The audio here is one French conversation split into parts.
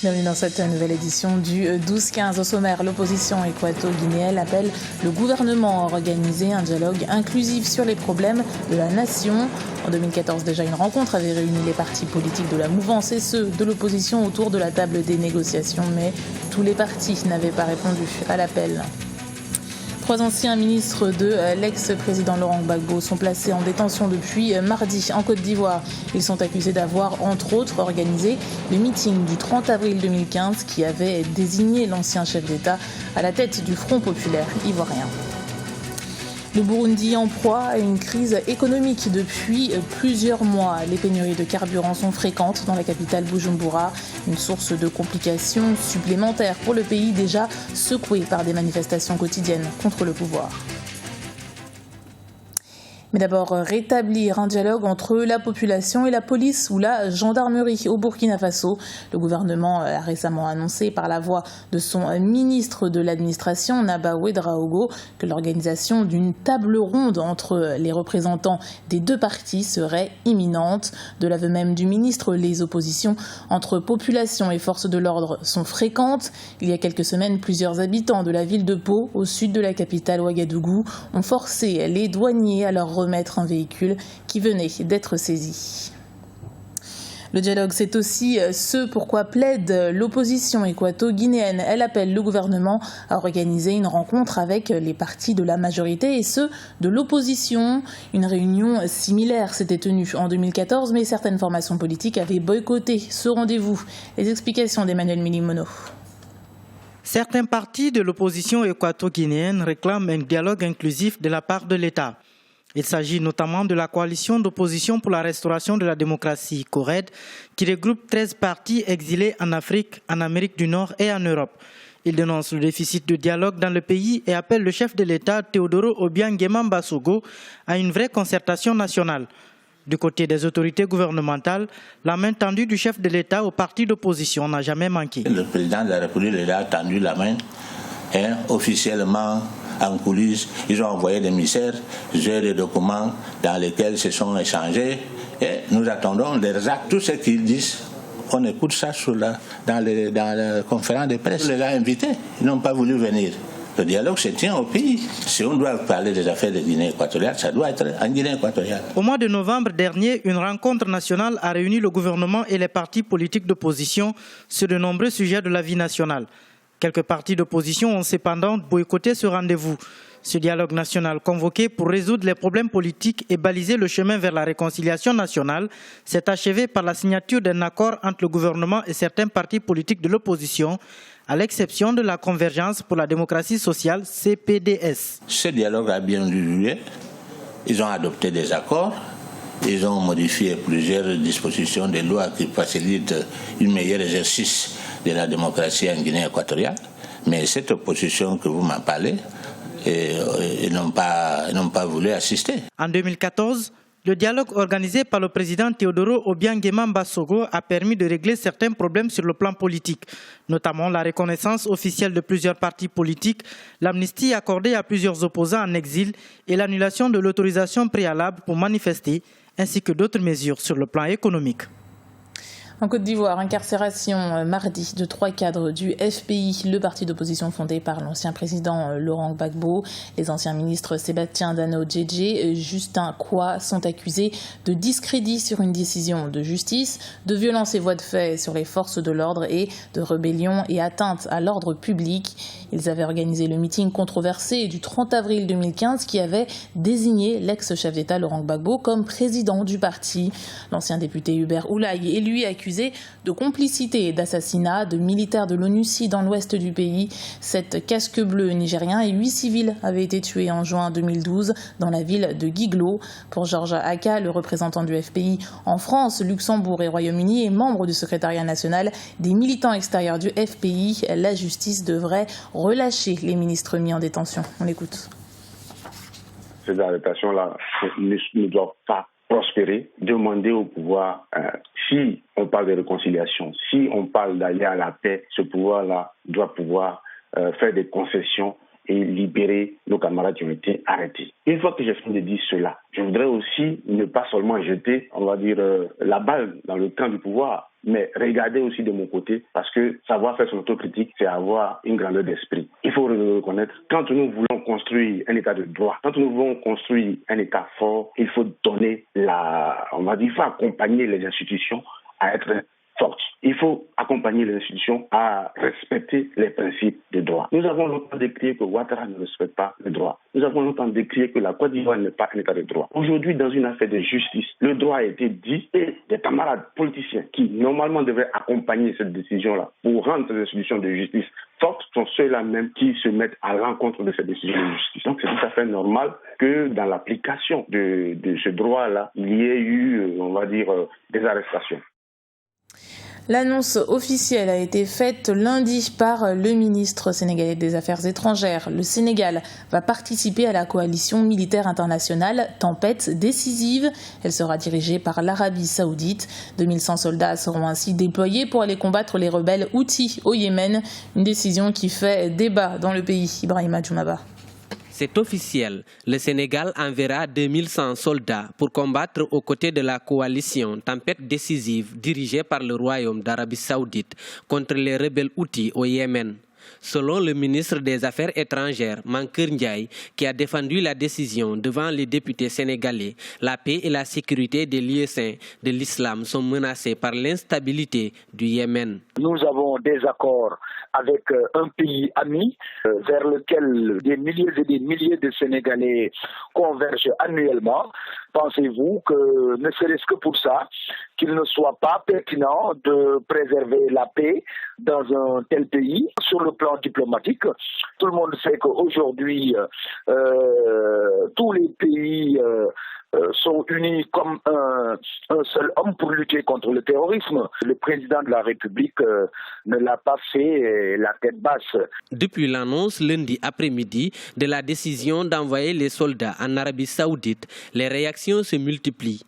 Bienvenue dans cette nouvelle édition du 12-15. Au sommaire, l'opposition équato-guinéenne appelle le gouvernement à organiser un dialogue inclusif sur les problèmes de la nation. En 2014, déjà, une rencontre avait réuni les partis politiques de la mouvance et ceux de l'opposition autour de la table des négociations, mais tous les partis n'avaient pas répondu à l'appel. 3 anciens ministres de l'ex-président Laurent Gbagbo sont placés en détention depuis mardi en Côte d'Ivoire. Ils sont accusés d'avoir, entre autres, organisé le meeting du 30 avril 2015 qui avait désigné l'ancien chef d'État à la tête du Front populaire ivoirien. Le Burundi en proie à une crise économique depuis plusieurs mois. Les pénuries de carburant sont fréquentes dans la capitale Bujumbura, une source de complications supplémentaires pour le pays déjà secoué par des manifestations quotidiennes contre le pouvoir. Mais d'abord, rétablir un dialogue entre la population et la police ou la gendarmerie au Burkina Faso. Le gouvernement a récemment annoncé par la voix de son ministre de l'administration, Naba Ouedraogo, que l'organisation d'une table ronde entre les représentants des deux partis serait imminente. De l'aveu même du ministre, les oppositions entre population et forces de l'ordre sont fréquentes. Il y a quelques semaines, plusieurs habitants de la ville de Pau, au sud de la capitale Ouagadougou, ont forcé les douaniers à leur remettre un véhicule qui venait d'être saisi. Le dialogue, c'est aussi ce pourquoi plaide l'opposition équato-guinéenne. Elle appelle le gouvernement à organiser une rencontre avec les partis de la majorité et ceux de l'opposition. Une réunion similaire s'était tenue en 2014, mais certaines formations politiques avaient boycotté ce rendez-vous. Les explications d'Emmanuel Milimono. Certains partis de l'opposition équato-guinéenne réclament un dialogue inclusif de la part de l'État. Il s'agit notamment de la coalition d'opposition pour la restauration de la démocratie, CORED, qui regroupe 13 partis exilés en Afrique, en Amérique du Nord et en Europe. Il dénonce le déficit de dialogue dans le pays et appelle le chef de l'État, Teodoro Obiang Nguema Mbasogo, à une vraie concertation nationale. Du côté des autorités gouvernementales, la main tendue du chef de l'État aux partis d'opposition n'a jamais manqué. Le président de la République a tendu la main officiellement. En coulisses, ils ont envoyé des émissaires, j'ai des documents dans lesquels se sont échangés et nous attendons leurs actes, tout ce qu'ils disent. On écoute ça dans la conférence de presse. Les gars invités, ils n'ont pas voulu venir. Le dialogue se tient au pays. Si on doit parler des affaires de Guinée équatoriale, ça doit être en Guinée équatoriale. Au mois de novembre dernier, une rencontre nationale a réuni le gouvernement et les partis politiques d'opposition sur de nombreux sujets de la vie nationale. Quelques partis d'opposition ont cependant boycotté ce rendez-vous. Ce dialogue national convoqué pour résoudre les problèmes politiques et baliser le chemin vers la réconciliation nationale s'est achevé par la signature d'un accord entre le gouvernement et certains partis politiques de l'opposition, à l'exception de la Convergence pour la démocratie sociale, CPDS. Ce dialogue a bien duré. Ils ont adopté des accords. Ils ont modifié plusieurs dispositions des lois qui facilitent un meilleur exercice de la démocratie en Guinée équatoriale. Mais cette opposition que vous m'en parlez, ils n'ont pas voulu assister. En 2014, le dialogue organisé par le président Teodoro Obiang Nguema Mbasogo a permis de régler certains problèmes sur le plan politique, notamment la reconnaissance officielle de plusieurs partis politiques, l'amnistie accordée à plusieurs opposants en exil et l'annulation de l'autorisation préalable pour manifester, ainsi que d'autres mesures sur le plan économique. En Côte d'Ivoire, incarcération mardi de 3 cadres du FPI, le parti d'opposition fondé par l'ancien président Laurent Gbagbo. Les anciens ministres Sébastien Dano-Djedje et Justin Kwa sont accusés de discrédit sur une décision de justice, de violence et voies de fait sur les forces de l'ordre et de rébellion et atteinte à l'ordre public. Ils avaient organisé le meeting controversé du 30 avril 2015 qui avait désigné l'ex-chef d'État Laurent Gbagbo comme président du parti. L'ancien député Hubert Oulaye est lui accusé de complicité et d'assassinat de militaires de l'ONUCI dans l'ouest du pays. 7 casques bleus nigériens et 8 civils avaient été tués en juin 2012 dans la ville de Giglo. Pour Georges Aka, le représentant du FPI en France, Luxembourg et Royaume-Uni et membre du secrétariat national des militants extérieurs du FPI, la justice devrait relâcher les ministres mis en détention. On l'écoute. Ces arrestations-là ne doivent pas prospérer, demander au pouvoir, si on parle de réconciliation, si on parle d'aller à la paix, ce pouvoir-là doit pouvoir faire des concessions et libérer nos camarades qui ont été arrêtés. Une fois que j'ai fini de dire cela, je voudrais aussi ne pas seulement jeter, on va dire, la balle dans le camp du pouvoir, mais regarder aussi de mon côté, parce que savoir faire son autocritique, c'est avoir une grandeur d'esprit. Il faut le reconnaître, quand nous voulons construire un état de droit, quand nous voulons construire un état fort, il faut donner il faut accompagner les institutions à être fortes. Il faut accompagner les institutions à respecter les principes de droit. Nous avons longtemps décrié que Ouattara ne respecte pas le droit. Nous avons longtemps décrié que la Côte d'Ivoire n'est pas un état de droit. Aujourd'hui, dans une affaire de justice, le droit a été dit et des camarades politiciens qui normalement devraient accompagner cette décision-là pour rendre ces institutions de justice fortes sont ceux-là même qui se mettent à l'encontre de cette décision de justice. Donc c'est tout à fait normal que dans l'application de ce droit-là, il y ait eu, on va dire, des arrestations. L'annonce officielle a été faite lundi par le ministre sénégalais des Affaires étrangères. Le Sénégal va participer à la coalition militaire internationale Tempête décisive. Elle sera dirigée par l'Arabie Saoudite. 2100 soldats seront ainsi déployés pour aller combattre les rebelles Houthis au Yémen. Une décision qui fait débat dans le pays. Ibrahima Djoumaba. C'est officiel, le Sénégal enverra 2100 soldats pour combattre aux côtés de la coalition Tempête décisive dirigée par le Royaume d'Arabie Saoudite contre les rebelles Houthis au Yémen. Selon le ministre des Affaires étrangères, Mankeur Ndiaye, qui a défendu la décision devant les députés sénégalais, la paix et la sécurité des lieux saints de l'islam sont menacées par l'instabilité du Yémen. Nous avons des accords avec un pays ami vers lequel des milliers et des milliers de Sénégalais convergent annuellement. Pensez-vous que, ne serait-ce que pour ça, qu'il ne soit pas pertinent de préserver la paix dans un tel pays? Sur le plan diplomatique, tout le monde sait qu'aujourd'hui, tous les pays sont unis comme un seul homme pour lutter contre le terrorisme. Le président de la République ne l'a pas fait la tête basse. Depuis l'annonce lundi après-midi de la décision d'envoyer les soldats en Arabie Saoudite, les réactions se multiplient.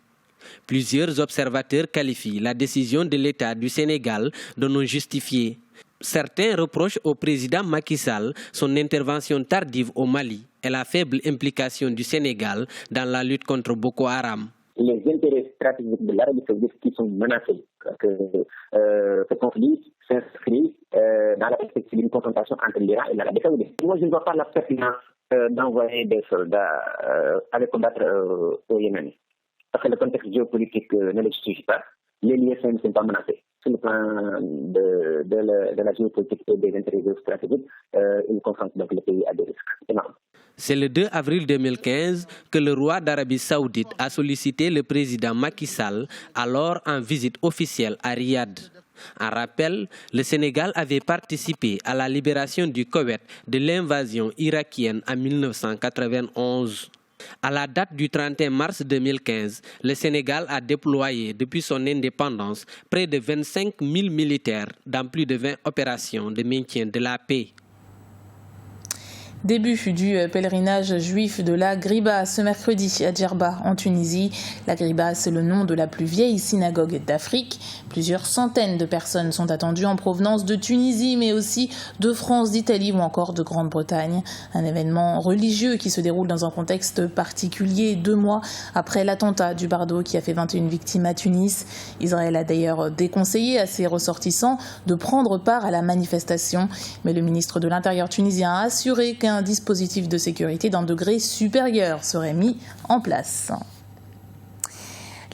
Plusieurs observateurs qualifient la décision de l'État du Sénégal de non justifiée. Certains reprochent au président Macky Sall son intervention tardive au Mali et la faible implication du Sénégal dans la lutte contre Boko Haram. Les intérêts stratégiques de l'Arabie Saoudite qui sont menacés, que ce conflit s'inscrit dans la perspective d'une confrontation entre l'Iran et l'Arabie Saoudite. Moi, je ne vois pas la pertinence d'envoyer des soldats aller combattre au Yémen. Parce que le contexte géopolitique ne le justifie pas. Les liens ne sont pas menacés. Sur le plan de la géopolitique et des intérêts stratégiques, ils confrontent donc le pays à des risques énormes. C'est le 2 avril 2015 que le roi d'Arabie Saoudite a sollicité le président Macky Sall, alors en visite officielle à Riyad. En rappel, le Sénégal avait participé à la libération du Koweït de l'invasion irakienne en 1991. À la date du 31 mars 2015, le Sénégal a déployé depuis son indépendance près de 25 000 militaires dans plus de 20 opérations de maintien de la paix. Début du pèlerinage juif de la Griba ce mercredi à Djerba en Tunisie. La Griba, c'est le nom de la plus vieille synagogue d'Afrique. Plusieurs centaines de personnes sont attendues en provenance de Tunisie, mais aussi de France, d'Italie ou encore de Grande-Bretagne. Un événement religieux qui se déroule dans un contexte particulier 2 mois après l'attentat du Bardo qui a fait 21 victimes à Tunis. Israël a d'ailleurs déconseillé à ses ressortissants de prendre part à la manifestation, mais le ministre de l'Intérieur tunisien a assuré qu'un dispositif de sécurité d'un degré supérieur serait mis en place.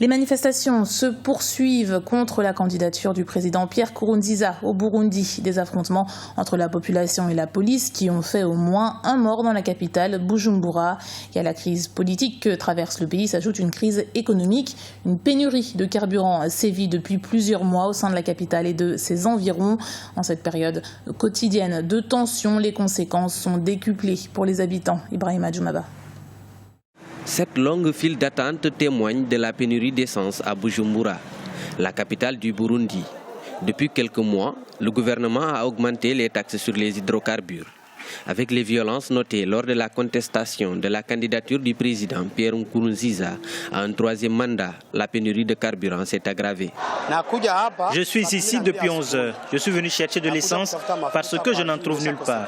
Les manifestations se poursuivent contre la candidature du président Pierre Nkurunziza au Burundi. Des affrontements entre la population et la police qui ont fait au moins un mort dans la capitale, Bujumbura. Et à la crise politique que traverse le pays s'ajoute une crise économique. Une pénurie de carburant sévit depuis plusieurs mois au sein de la capitale et de ses environs. En cette période quotidienne de tension, les conséquences sont décuplées pour les habitants. Ibrahima Djoumaba. Cette longue file d'attente témoigne de la pénurie d'essence à Bujumbura, la capitale du Burundi. Depuis quelques mois, le gouvernement a augmenté les taxes sur les hydrocarbures. Avec les violences notées lors de la contestation de la candidature du président Pierre Nkurunziza à un troisième mandat, la pénurie de carburant s'est aggravée. Je suis ici depuis 11 heures. Je suis venu chercher de l'essence parce que je n'en trouve nulle part.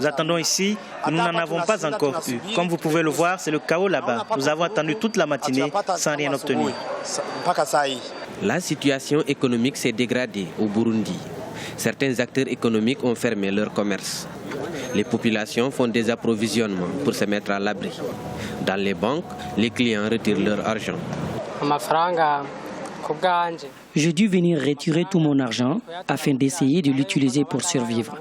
Nous attendons ici, mais nous n'en avons pas encore eu. Comme vous pouvez le voir, c'est le chaos là-bas. Nous avons attendu toute la matinée sans rien obtenir. La situation économique s'est dégradée au Burundi. Certains acteurs économiques ont fermé leur commerce. Les populations font des approvisionnements pour se mettre à l'abri. Dans les banques, les clients retirent leur argent. J'ai dû venir retirer tout mon argent afin d'essayer de l'utiliser pour survivre.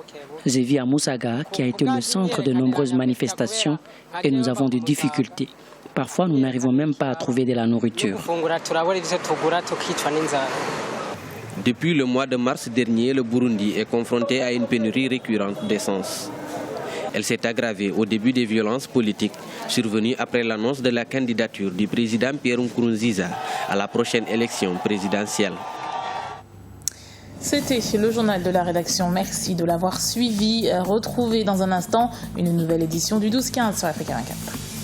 Je vis à Musaga, qui a été le centre de nombreuses manifestations, et nous avons des difficultés. Parfois, nous n'arrivons même pas à trouver de la nourriture. Depuis le mois de mars dernier, le Burundi est confronté à une pénurie récurrente d'essence. Elle s'est aggravée au début des violences politiques survenues après l'annonce de la candidature du président Pierre Nkurunziza à la prochaine élection présidentielle. C'était le journal de la rédaction. Merci de l'avoir suivi. Retrouvez dans un instant une nouvelle édition du 12-15 sur Africa 24.